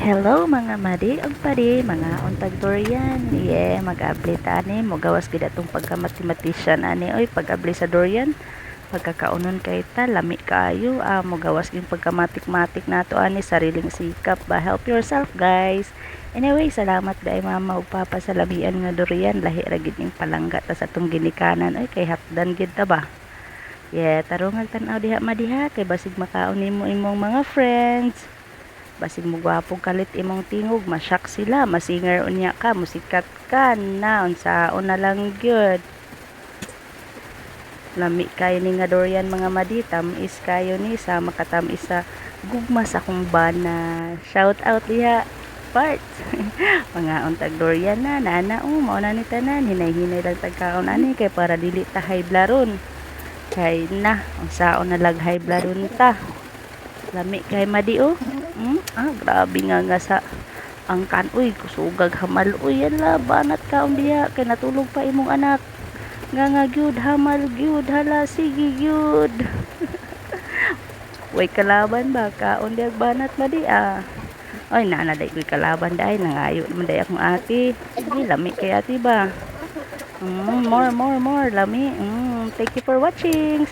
Hello mga madi ug padi, mga untag durian. Yeah, mag-abli ta ani, mogawas gid atong pagka-mathematician ani oy, pag-abli sa durian. Pagkakaunon kay ta, lami kaayo, mogawas gyud pagka-matik-matik nato ani, sariling sikap ba. Help yourself, guys. Anyway, salamat kay mama ug papa sa labian nga durian, lahi ra gid ning palangga ta sa atong ginikanan oy, kay hatdan gid ta ba. Yeah, tarong tan-aw diha madiha kay basig makaon nimo imong mga friends. Basig mo gwapong kalit imong tingog, masyak sila, masinger unya ka, musikat ka na, unsaon na lang gyud. Lami kayo ni nga durian mga madi, tamis kayo ni sa makatamis sa gugma sa akong bana. Shout out diha, parts. Mga untag durian na, nana, mao na ni tanan, hinay-hinay lang tagkaon ani, kay para dili ta high blaron. Kay na, unsaon na lag high blaron ta. Lami kay madi grabe nga sa angkan. Uy, kusugag hamal. Uy, yan banat kaon diha. Kay natulog pa imong anak. Nga gyud, hamal gyud. Hala, sige gyud. Uy, kalaban ba? Kaon diha banat madi Uy, naanaday ko'y kalaban dahi. Nangayo naman dahi akong ati. Sige, lami kay ati ba? More. Lami. Thank you for watching.